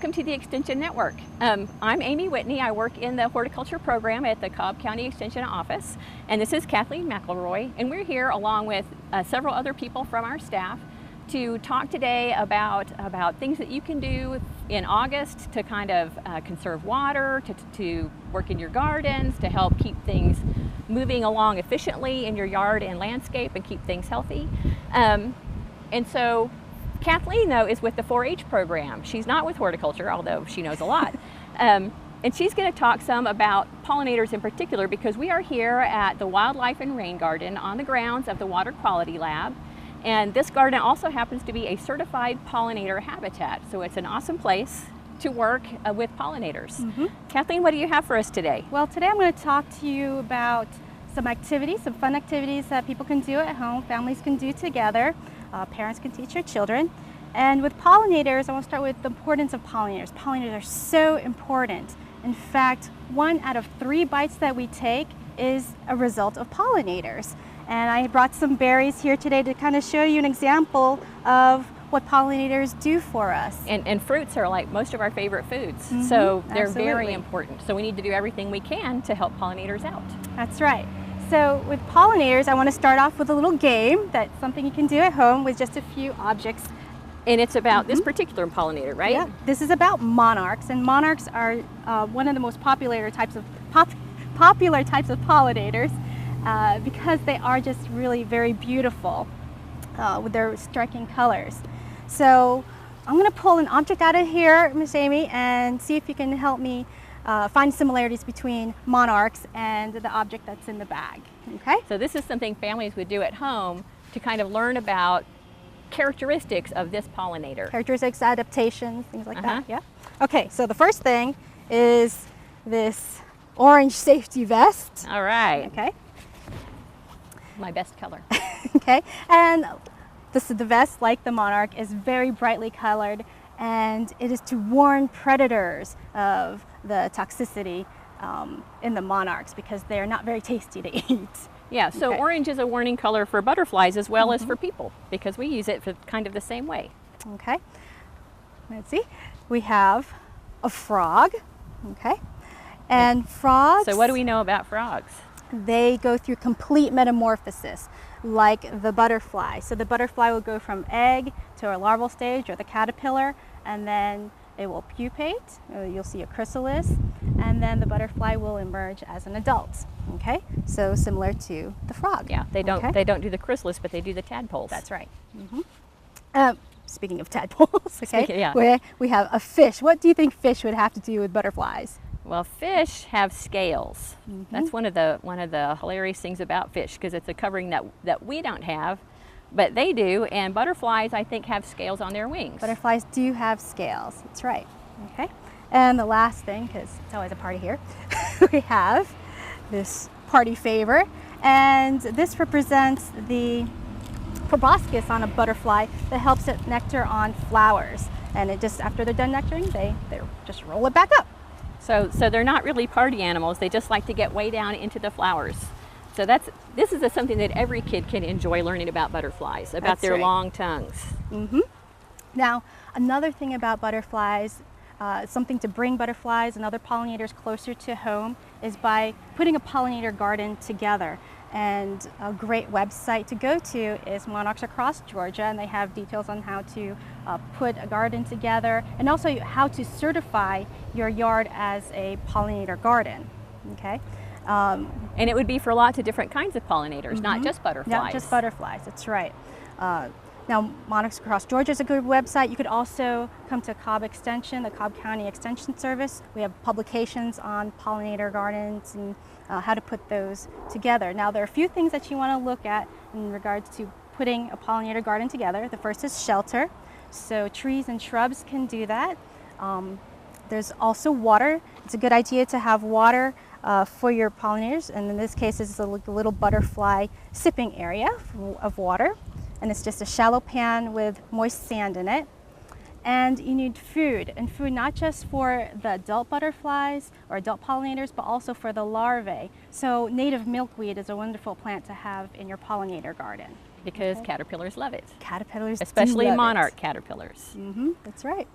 welcome to the Extension Network. I'm Amy Whitney. I work in the horticulture program at the Cobb County Extension Office, and this is Kathleen McElroy, and we're here along with several other people from our staff to talk today about things that you can do in August to kind of conserve water, to work in your gardens, to help keep things moving along efficiently in your yard and landscape and keep things healthy. And so Kathleen, though, is with the 4-H program. She's not with horticulture, although she knows a lot. And she's going to talk some about pollinators in particular, because we are here at the Wildlife and Rain Garden on the grounds of the Water Quality Lab. And this garden also happens to be a certified pollinator habitat, so it's an awesome place to work with pollinators. Kathleen, what do you have for us today? Well, today I'm going to talk to you about some activities, some fun activities that people can do at home, families can do together, parents can teach their children. And with pollinators, I want to start with the importance of pollinators. Pollinators are so important. In fact, 1 out of 3 bites that we take is a result of pollinators. And I brought some berries here today to kind of show you an example of what pollinators do for us. And fruits are like most of our favorite foods, so they're absolutely. very important. So we need to do everything we can to help pollinators out. That's right. So with pollinators, I want to start off with a little game. That's something you can do at home with just a few objects. And it's about this particular pollinator, right? Yeah. This is about monarchs, and monarchs are one of the most popular types of pollinators because they are just really very beautiful with their striking colors. So I'm going to pull an object out of here, Miss Amy, and see if you can help me find similarities between monarchs and the object that's in the bag. Okay? So this is something families would do at home to kind of learn about characteristics of this pollinator. Characteristics, adaptations, things like that. Yeah. Okay, so the first thing is this orange safety vest. All right. Okay. My best color. Okay, and the vest, like the monarch, is very brightly colored, and it is to warn predators of the toxicity in the monarchs because they are not very tasty to eat. Yeah, so Okay. orange is a warning color for butterflies as well as for people, because we use it for kind of the same way. Okay, let's see. We have a frog. Okay, and frogs. So what do we know about frogs? They go through complete metamorphosis like the butterfly. So the butterfly will go from egg to a larval stage, or the caterpillar, and then it will pupate. You'll see a chrysalis, and then the butterfly will emerge as an adult. Okay, so similar to the frog. Yeah, they don't do the chrysalis, but they do the tadpoles. That's right. Speaking of tadpoles, okay, Yeah. where we have a fish. What do you think fish would have to do with butterflies? Well, fish have scales. That's one of the hilarious things about fish, because it's a covering that we don't have, but they do. And butterflies, I think, have scales on their wings. Butterflies do have scales. That's right. Okay. And the last thing, because it's always a party here, we have this party favor, and this represents the proboscis on a butterfly that helps it nectar on flowers. And it just, after they're done nectaring, they just roll it back up. So they're not really party animals. They just like to get way down into the flowers. So this is something that every kid can enjoy learning about butterflies, about That's their right. long tongues. Now, another thing about butterflies, something to bring butterflies and other pollinators closer to home, is by putting a pollinator garden together. And a great website to go to is Monarchs Across Georgia, and they have details on how to put a garden together, and also how to certify your yard as a pollinator garden. Okay. And it would be for lots of different kinds of pollinators, not just butterflies. Not just butterflies, that's right. Now, Monarchs Across Georgia is a good website. You could also come to Cobb Extension, the Cobb County Extension Service. We have publications on pollinator gardens and how to put those together. Now, there are a few things that you want to look at in regards to putting a pollinator garden together. The first is shelter. So trees and shrubs can do that. There's also water. It's a good idea to have water for your pollinators, and in this case, it's a little butterfly sipping area of water. And it's just a shallow pan with moist sand in it. And you need food, and food not just for the adult butterflies or adult pollinators, but also for the larvae. So native milkweed is a wonderful plant to have in your pollinator garden. Because caterpillars love it. Caterpillars Especially do love monarch it. caterpillars. That's right.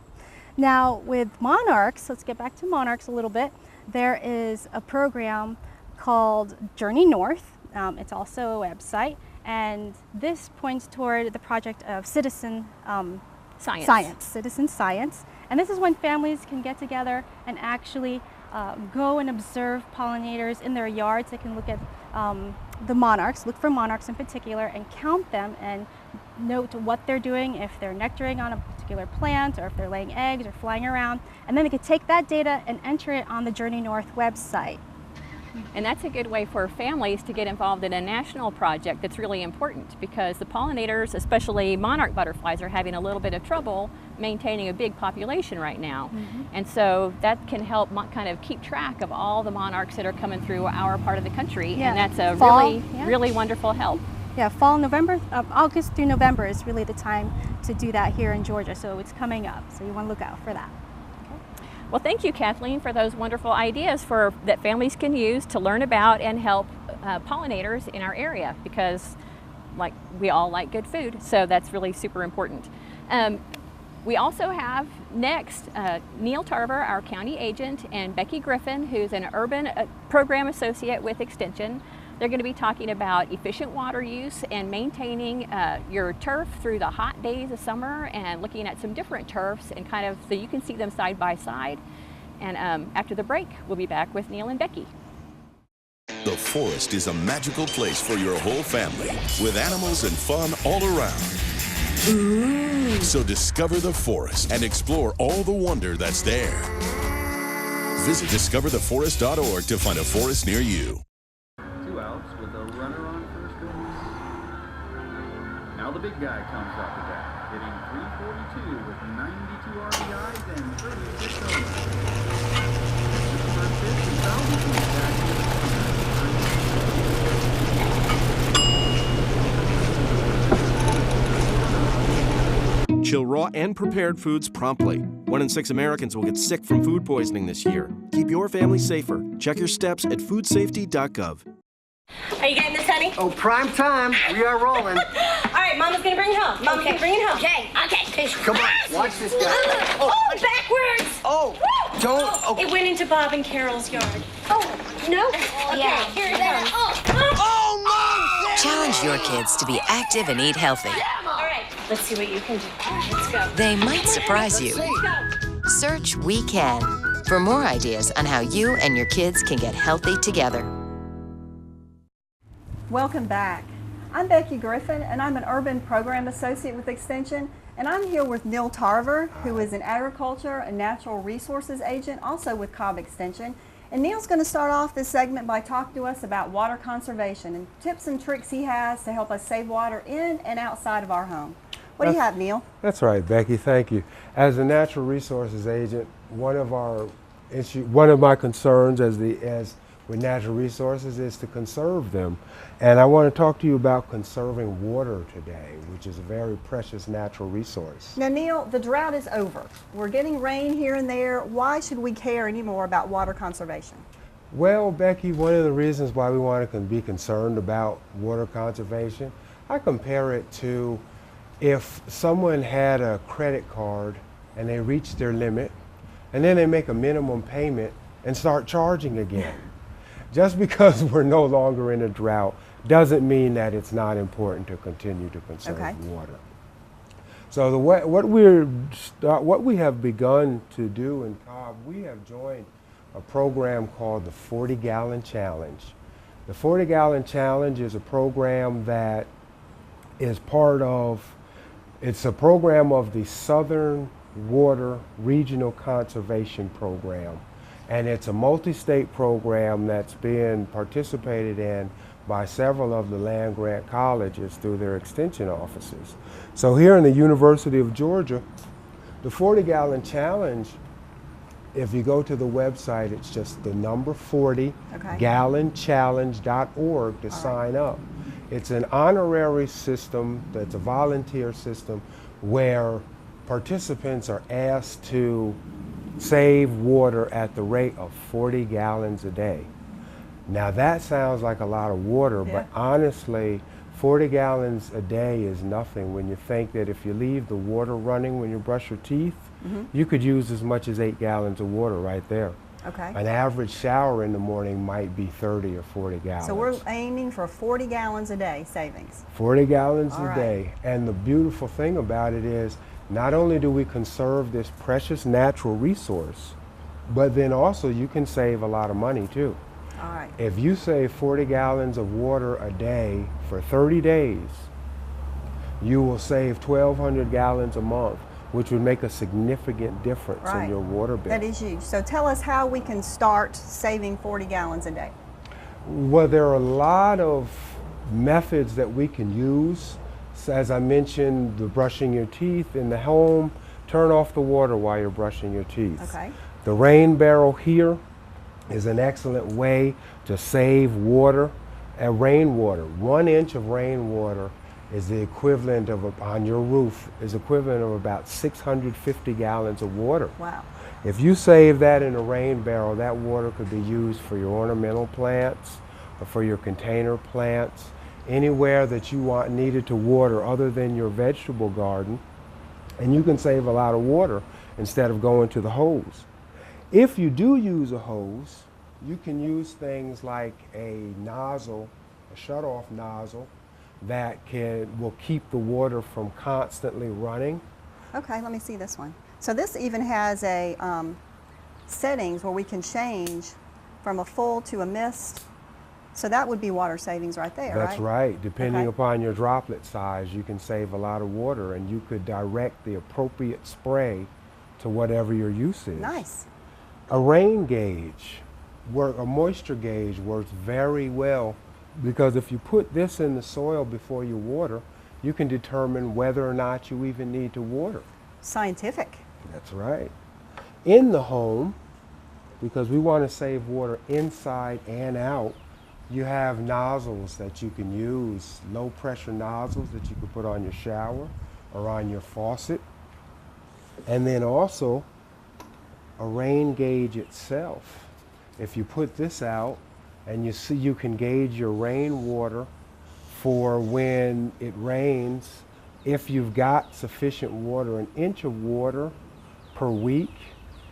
Now with Monarchs, let's get back to Monarchs a little bit. There is a program called Journey North. It's also a website, and this points toward the project of citizen citizen science. And this is when families can get together and actually go and observe pollinators in their yards. They can look at the monarchs, look for monarchs in particular, and count them and note what they're doing, if they're nectaring on a particular plant or if they're laying eggs or flying around. And then they could take that data and enter it on the Journey North website. And that's a good way for families to get involved in a national project that's really important, because the pollinators, especially monarch butterflies, are having a little bit of trouble maintaining a big population right now. And so that can help kind of keep track of all the monarchs that are coming through our part of the country. Yeah. And that's a Fall, really wonderful help. Yeah, fall, November, August through November is really the time to do that here in Georgia. So it's coming up, so you want to look out for that. Well, thank you, Kathleen, for those wonderful ideas that families can use to learn about and help pollinators in our area, because we all like good food, so that's really super important. We also have next Neil Tarver, our county agent, and Becky Griffin, who's an urban program associate with Extension. They're going to be talking about efficient water use and maintaining your turf through the hot days of summer, and looking at some different turfs and kind of so you can see them side by side. And after the break, we'll be back with Neil and Becky. The forest is a magical place for your whole family, with animals and fun all around. Ooh. So discover the forest and explore all the wonder that's there. Visit discovertheforest.org to find a forest near you. With a runner on first base. Now the big guy comes off the bat, hitting .342 with 92 RBIs and 36 homers. The first pitch is fouled into the back. Chill raw and prepared foods promptly. 1 in 6 Americans will get sick from food poisoning this year. Keep your family safer. Check your steps at foodsafety.gov. Are you getting this, honey? Oh, prime time. We are rolling. All right, Mama's gonna bring it home. Mama's gonna bring it home. Okay. Come on, watch this guy. Oh, backwards! Oh, don't. Oh. It went into Bob and Carol's yard. Oh, no? Okay, here it comes. Oh, Mom! Challenge your kids to be active and eat healthy. All right, let's see what you can do. Let's go. They might surprise you. Let's go. Search We Can for more ideas on how you and your kids can get healthy together. Welcome back. I'm Becky Griffin, and I'm an Urban Program Associate with Extension, and I'm here with Neil Tarver, who is an Agriculture and Natural Resources Agent, also with Cobb Extension. And Neil's going to start off this segment by talking to us about water conservation and tips and tricks he has to help us save water in and outside of our home. What do you have, Neil? That's right, Becky. Thank you. As a Natural Resources Agent, one of my concerns with natural resources is to conserve them. And I want to talk to you about conserving water today, which is a very precious natural resource. Now, Neil, the drought is over. We're getting rain here and there. Why should we care anymore about water conservation? Well, Becky, one of the reasons why we want to be concerned about water conservation, I compare it to if someone had a credit card and they reach their limit, and then they make a minimum payment and start charging again. Just because we're no longer in a drought doesn't mean that it's not important to continue to conserve water. So what we have begun to do in Cobb, we have joined a program called the 40-Gallon Challenge. The 40-Gallon Challenge is a program that is it's a program of the Southern Water Regional Conservation Program. And it's a multi-state program that's been participated in by several of the land-grant colleges through their extension offices. So here in the University of Georgia, the 40-Gallon Challenge, if you go to the website, it's just the number 40, gallonchallenge.org to sign up. It's an honorary system that's a volunteer system where participants are asked to save water at the rate of 40 gallons a day. Now that sounds like a lot of water, but honestly, 40 gallons a day is nothing when you think that if you leave the water running when you brush your teeth, you could use as much as 8 gallons of water right there. Okay. An average shower in the morning might be 30 or 40 gallons. So we're aiming for 40 gallons a day savings. 40 gallons All a right. day. And the beautiful thing about it is not only do we conserve this precious natural resource, but then also you can save a lot of money too. All right. If you save 40 gallons of water a day for 30 days, you will save 1,200 gallons a month, which would make a significant difference Right. in your water bill. That is huge. So tell us how we can start saving 40 gallons a day. Well, there are a lot of methods that we can use. So as I mentioned, the brushing your teeth in the home, turn off the water while you're brushing your teeth. Okay. The rain barrel here is an excellent way to save water. Rainwater, 1 inch of rainwater is the equivalent of, on your roof, is equivalent of about 650 gallons of water. Wow. If you save that in a rain barrel, that water could be used for your ornamental plants or for your container plants, anywhere that you want needed to water other than your vegetable garden, and you can save a lot of water instead of going to the hose. If you do use a hose, you can use things like a nozzle, a shut-off nozzle, that will keep the water from constantly running. Okay, let me see this one. So this even has a settings where we can change from a full to a mist. So that would be water savings right there, right? That's right. Depending Okay. upon your droplet size, you can save a lot of water, and you could direct the appropriate spray to whatever your use is. Nice. A rain gauge, a moisture gauge works very well, because if you put this in the soil before you water, you can determine whether or not you even need to water. Scientific. That's right. In the home, because we want to save water inside and out, you have nozzles that you can use, low pressure nozzles that you can put on your shower or on your faucet. And then also a rain gauge itself. If you put this out and you see, you can gauge your rainwater for when it rains. If you've got sufficient water, 1 inch of water per week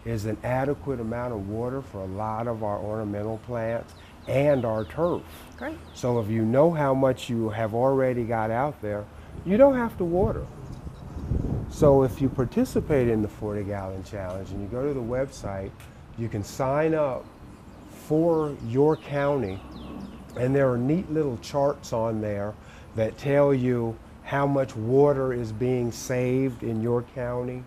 is an adequate amount of water for a lot of our ornamental plants and our turf. Great. So if you know how much you have already got out there, you don't have to water. So if you participate in the 40 gallon challenge and you go to the website, you can sign up for your county, and there are neat little charts on there that tell you how much water is being saved in your county.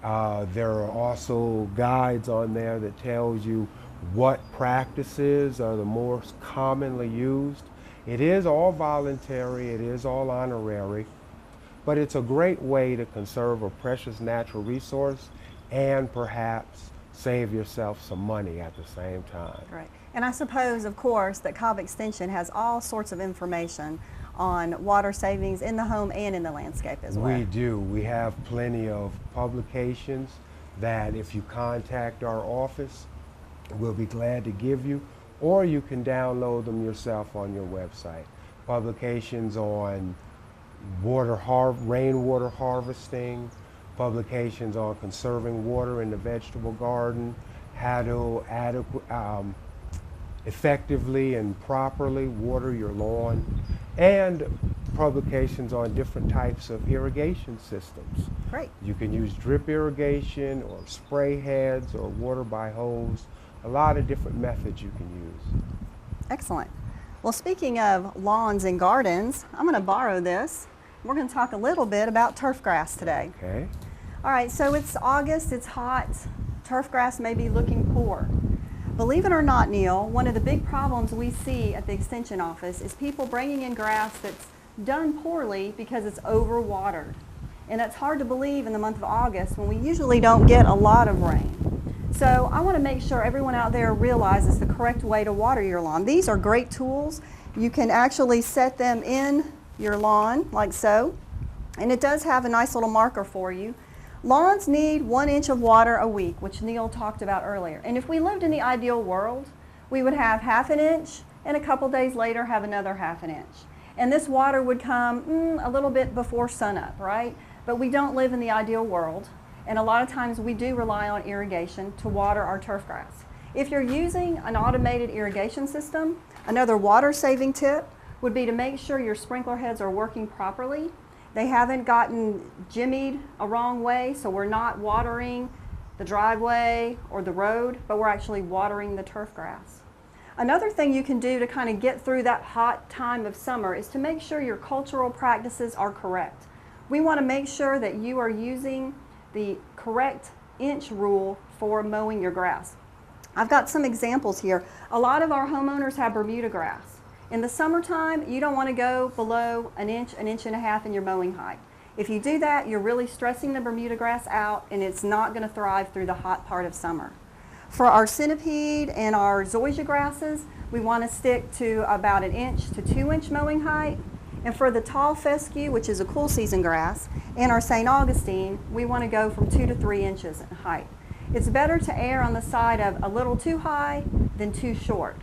There are also guides on there that tells you what practices are the most commonly used. It is all voluntary, it is all honorary, but it's a great way to conserve a precious natural resource and perhaps save yourself some money at the same time. Right. And I suppose, of course, that Cobb Extension has all sorts of information on water savings in the home and in the landscape as well. We do. We have plenty of publications that if you contact our office, we'll be glad to give you, or you can download them yourself on your website. Publications on rainwater harvesting, publications on conserving water in the vegetable garden, how to effectively and properly water your lawn, and publications on different types of irrigation systems. Great. You can use drip irrigation or spray heads or water by hose, a lot of different methods you can use. Excellent. Well, speaking of lawns and gardens, I'm going to borrow this. We're going to talk a little bit about turf grass today. Okay. All right, so it's August, it's hot, turf grass may be looking poor. Believe it or not, Neil, one of the big problems we see at the Extension office is people bringing in grass that's done poorly because it's overwatered. And that's hard to believe in the month of August when we usually don't get a lot of rain. So I want to make sure everyone out there realizes the correct way to water your lawn. These are great tools. You can actually set them in your lawn like so. And it does have a nice little marker for you. Lawns need 1 inch of water a week, which Neil talked about earlier. And if we lived in the ideal world, we would have 1/2 inch and a couple days later have another 1/2 inch. And this water would come a little bit before sunup, right? But we don't live in the ideal world, and a lot of times we do rely on irrigation to water our turf grass. If you're using an automated irrigation system, another water-saving tip would be to make sure your sprinkler heads are working properly. They haven't gotten jimmied a wrong way, so we're not watering the driveway or the road, but we're actually watering the turf grass. Another thing you can do to kind of get through that hot time of summer is to make sure your cultural practices are correct. We want to make sure that you are using the correct inch rule for mowing your grass. I've got some examples here. A lot of our homeowners have Bermuda grass. In the summertime, you don't want to go below an inch and a half in your mowing height. If you do that, you're really stressing the Bermuda grass out, and it's not going to thrive through the hot part of summer. For our centipede and our zoysia grasses, we want to stick to about an inch to 2 inch mowing height. And for the tall fescue, which is a cool season grass, and our St. Augustine, we want to go from 2 to 3 inches in height. It's better to err on the side of a little too high than too short.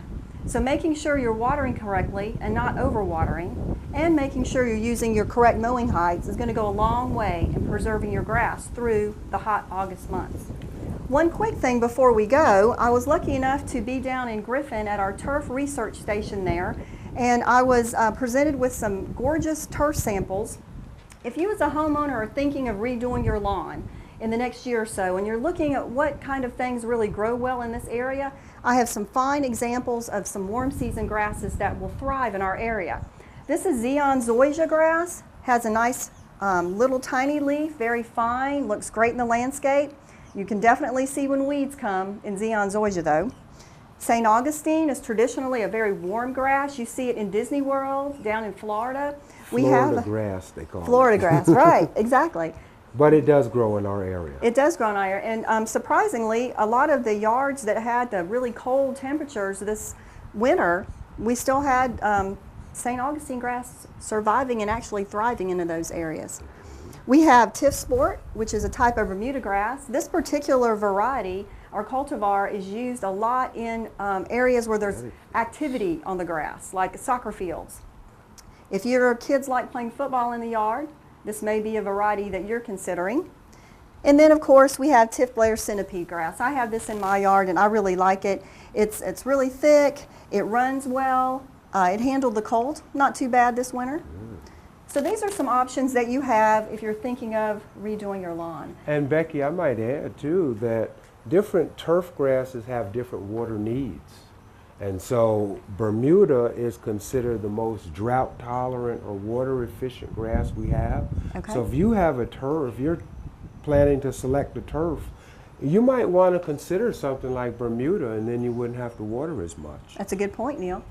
So making sure you're watering correctly and not overwatering, and making sure you're using your correct mowing heights is going to go a long way in preserving your grass through the hot August months. One quick thing before we go, I was lucky enough to be down in Griffin at our turf research station there, and I was presented with some gorgeous turf samples. If you as a homeowner are thinking of redoing your lawn in the next year or so, and you're looking at what kind of things really grow well in this area, I have some fine examples of some warm season grasses that will thrive in our area. This is Zeon zoysia grass, has a nice little tiny leaf, very fine, looks great in the landscape. You can definitely see when weeds come in Zeon zoysia though. St. Augustine is traditionally a very warm grass. You see it in Disney World down in Florida. Florida grass, they call it. Florida grass, right, exactly. But it does grow in our area. It does grow in our area, and surprisingly, a lot of the yards that had the really cold temperatures this winter, we still had St. Augustine grass surviving and actually thriving into those areas. We have Tiff Sport, which is a type of Bermuda grass. This particular variety, our cultivar, is used a lot in areas where there's activity on the grass, like soccer fields. If your kids like playing football in the yard, this may be a variety that you're considering. And then of course we have Tiff Blair centipede grass. I have this in my yard and I really like it. It's really thick, it runs well, it handled the cold, not too bad this winter. So these are some options that you have if you're thinking of redoing your lawn. And Becky, I might add too that different turf grasses have different water needs. And so Bermuda is considered the most drought tolerant or water efficient grass we have. Okay. So if you have a turf, if you're planning to select a turf, you might want to consider something like Bermuda, and then you wouldn't have to water as much. That's a good point, Neil.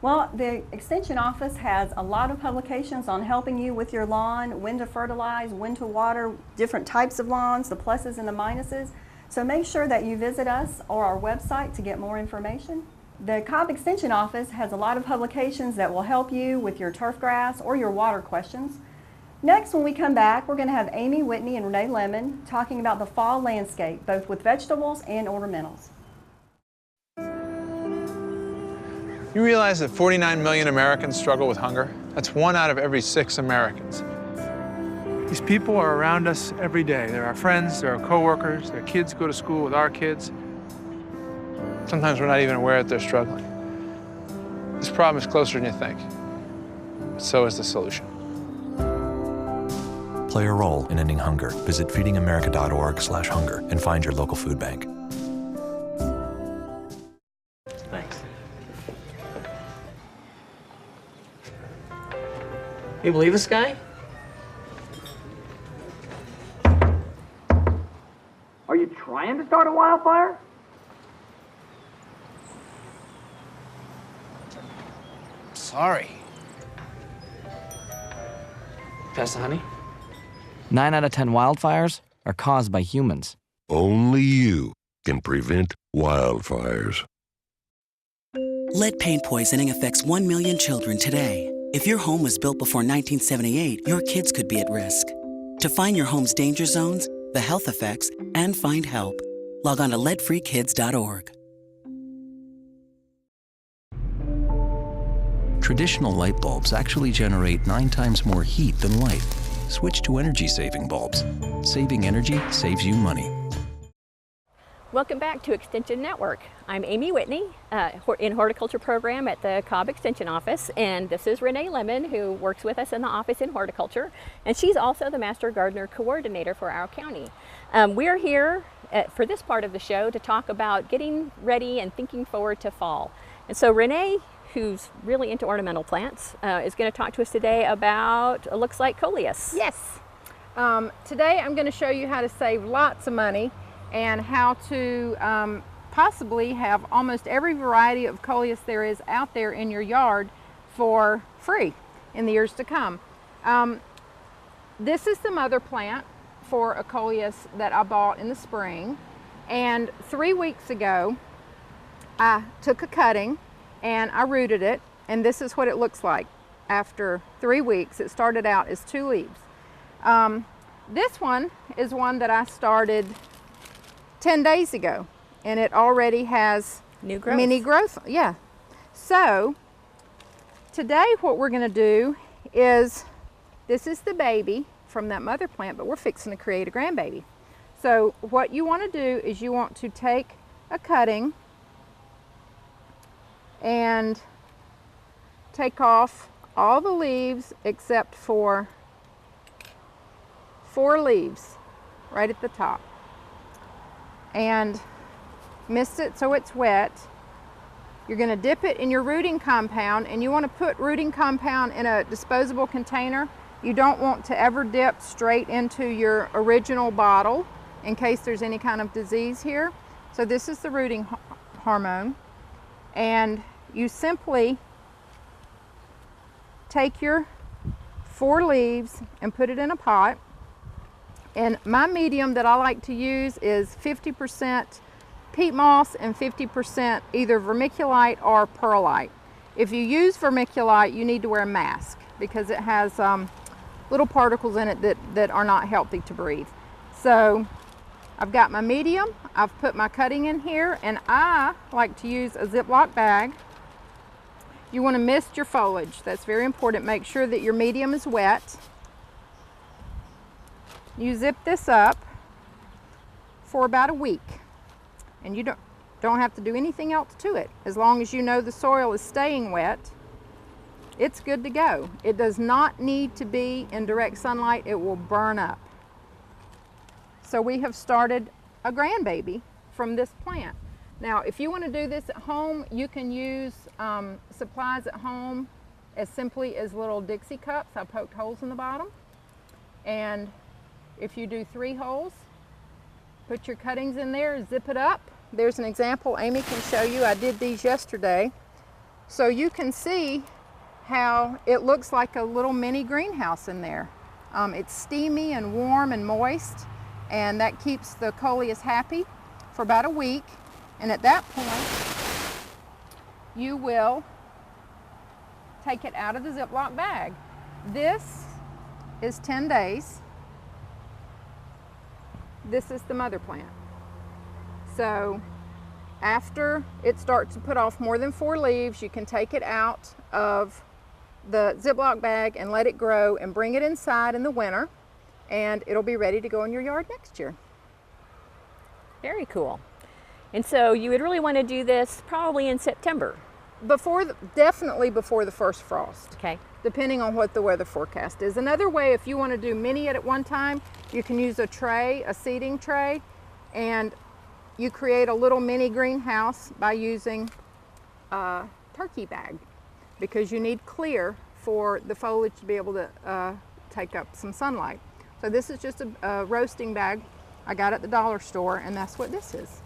Well, the Extension Office has a lot of publications on helping you with your lawn, when to fertilize, when to water, different types of lawns, the pluses and the minuses. So make sure that you visit us or our website to get more information. The Cobb Extension Office has a lot of publications that will help you with your turf grass or your water questions. Next, when we come back, we're going to have Amy Whitney and Renee Lemon talking about the fall landscape, both with vegetables and ornamentals. You realize that 49 million Americans struggle with hunger? That's 1 out of every 6 Americans. These people are around us every day. They're our friends, they're our coworkers, their kids go to school with our kids. Sometimes we're not even aware that they're struggling. This problem is closer than you think. But so is the solution. Play a role in ending hunger. Visit feedingamerica.org/hunger and find your local food bank. Thanks. You believe this guy? Are you trying to start a wildfire? Sorry. Pass the honey? 9 out of 10 wildfires are caused by humans. Only you can prevent wildfires. Lead paint poisoning affects 1 million children today. If your home was built before 1978, your kids could be at risk. To find your home's danger zones, the health effects, and find help, log on to leadfreekids.org. Traditional light bulbs actually generate 9 times more heat than light. Switch to energy-saving bulbs. Saving energy saves you money. Welcome back to Extension Network. I'm Amy Whitney in horticulture program at the Cobb Extension office, and this is Renee Lemon, who works with us in the office in horticulture, and she's also the Master Gardener Coordinator for our county. We're here for this part of the show to talk about getting ready and thinking forward to fall. And so Renee, who's really into ornamental plants, is going to talk to us today about, it looks like, coleus. Yes. Today I'm going to show you how to save lots of money and how to possibly have almost every variety of coleus there is out there in your yard for free in the years to come. This is the mother plant for a coleus that I bought in the spring, and 3 weeks ago I took a cutting and I rooted it, and this is what it looks like after 3 weeks. It started out as 2 leaves. This one is one that I started 10 days ago, and it already has new growth. Mini growth. Yeah. So today what we're going to do is, this is the baby from that mother plant, but we're fixing to create a grandbaby. So what you want to do is you want to take a cutting and take off all the leaves except for 4 leaves right at the top, and mist it so it's wet. You're going to dip it in your rooting compound, and you want to put rooting compound in a disposable container. You don't want to ever dip straight into your original bottle in case there's any kind of disease here. So this is the rooting hormone, and you simply take your 4 leaves and put it in a pot. And my medium that I like to use is 50% peat moss and 50% either vermiculite or perlite. If you use vermiculite, you need to wear a mask because it has little particles in it that are not healthy to breathe. So I've got my medium, I've put my cutting in here, and I like to use a Ziploc bag. You want to mist your foliage. That's very important. Make sure that your medium is wet. You zip this up for about a week, and you don't have to do anything else to it. As long as you know the soil is staying wet, it's good to go. It does not need to be in direct sunlight. It will burn up. So we have started a grandbaby from this plant. Now, if you want to do this at home, you can use supplies at home as simply as little Dixie cups. I poked holes in the bottom, and if you do 3 holes, put your cuttings in there, zip it up. There's an example Amy can show you. I did these yesterday. So you can see how it looks like a little mini greenhouse in there. It's steamy and warm and moist, and that keeps the coleus happy for about a week. And at that point, you will take it out of the Ziploc bag. This is 10 days. This is the mother plant. So after it starts to put off more than 4 leaves, you can take it out of the Ziploc bag and let it grow and bring it inside in the winter, and it'll be ready to go in your yard next year. Very cool. And so you would really want to do this probably in September. Definitely before the first frost. Okay. Depending on what the weather forecast is. Another way, if you want to do many at one time, you can use a tray, a seeding tray, and you create a little mini greenhouse by using a turkey bag, because you need clear for the foliage to be able to take up some sunlight. So this is just a roasting bag I got at the dollar store, and that's what this is.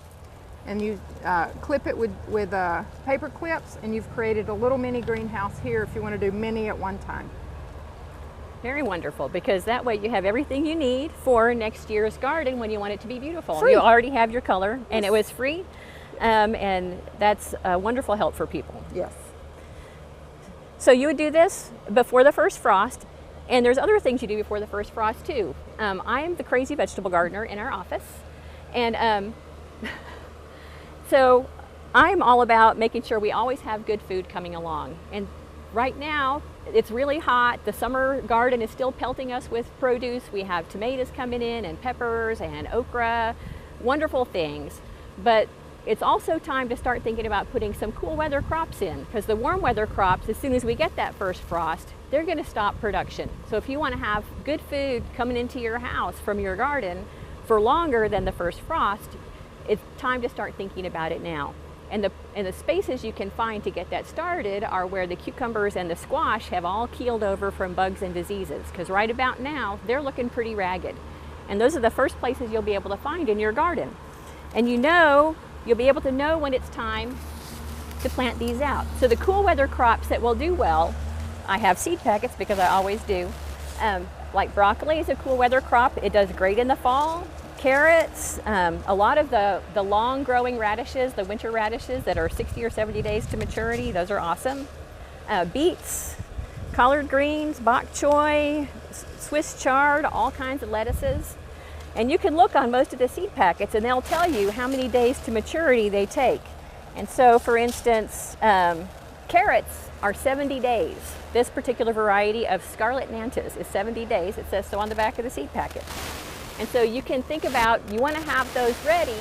And you clip it with paper clips, and you've created a little mini greenhouse here if you want to do many at one time. Very wonderful, because that way you have everything you need for next year's garden when you want it to be beautiful. Free. You already have your color, yes. And it was free, and that's a wonderful help for people. Yes. So you would do this before the first frost, and there's other things you do before the first frost too. I am the crazy vegetable gardener in our office, and so I'm all about making sure we always have good food coming along. And right now it's really hot. The summer garden is still pelting us with produce. We have tomatoes coming in and peppers and okra, wonderful things. But it's also time to start thinking about putting some cool weather crops in, because the warm weather crops, as soon as we get that first frost, they're going to stop production. So if you want to have good food coming into your house from your garden for longer than the first frost, it's time to start thinking about it now. And the spaces you can find to get that started are where the cucumbers and the squash have all keeled over from bugs and diseases, because right about now they're looking pretty ragged. And those are the first places you'll be able to find in your garden. And you'll be able to know when it's time to plant these out. So the cool weather crops that will do well, I have seed packets because I always do. Like broccoli is a cool weather crop. It does great in the fall. Carrots, a lot of the long growing radishes, the winter radishes that are 60 or 70 days to maturity, those are awesome. Beets, collard greens, bok choy, Swiss chard, all kinds of lettuces. And you can look on most of the seed packets and they'll tell you how many days to maturity they take. And so for instance, carrots are 70 days. This particular variety of Scarlet Nantes is 70 days. It says so on the back of the seed packet. And so you can think about, you want to have those ready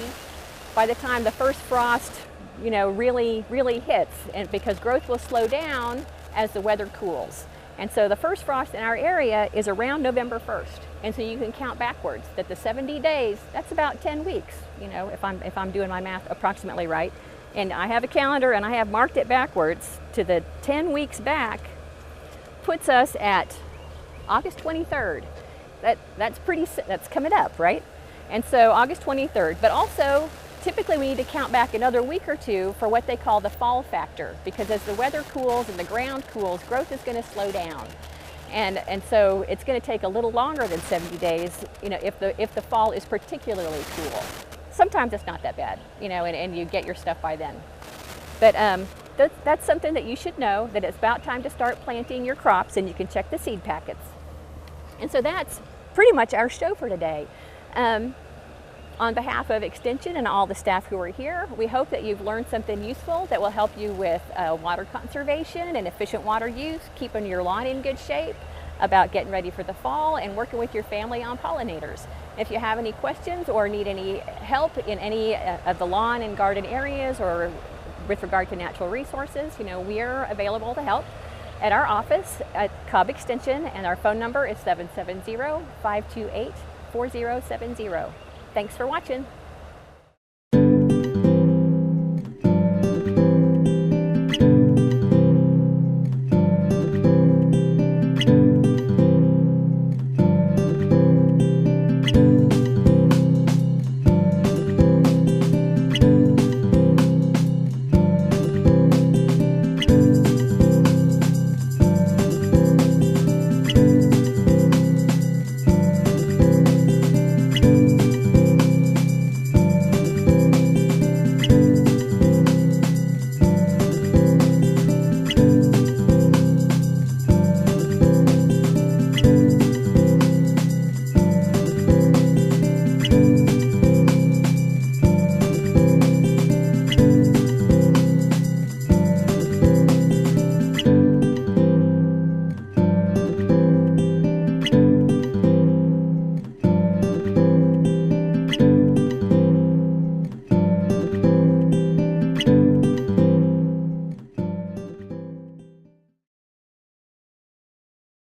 by the time the first frost, really hits, and because growth will slow down as the weather cools. And so the first frost in our area is around November 1st. And so you can count backwards that the 70 days, that's about 10 weeks, if I'm doing my math approximately right. And I have a calendar and I have marked it backwards to the 10 weeks back, puts us at August 23rd. That's coming up, right? And so August 23rd, but also typically we need to count back another week or two for what they call the fall factor, because as the weather cools and the ground cools, growth is going to slow down. And so it's going to take a little longer than 70 days, if the fall is particularly cool. Sometimes it's not that bad, and you get your stuff by then. But that's something that you should know, that it's about time to start planting your crops, and you can check the seed packets. And so that's pretty much our show for today. On behalf of Extension and all the staff who are here, we hope that you've learned something useful that will help you with water conservation and efficient water use, keeping your lawn in good shape, about getting ready for the fall, and working with your family on pollinators. If you have any questions or need any help in any of the lawn and garden areas, or with regard to natural resources, we are available to help at our office at Cobb Extension, and our phone number is 770-528-4070. Thanks for watching.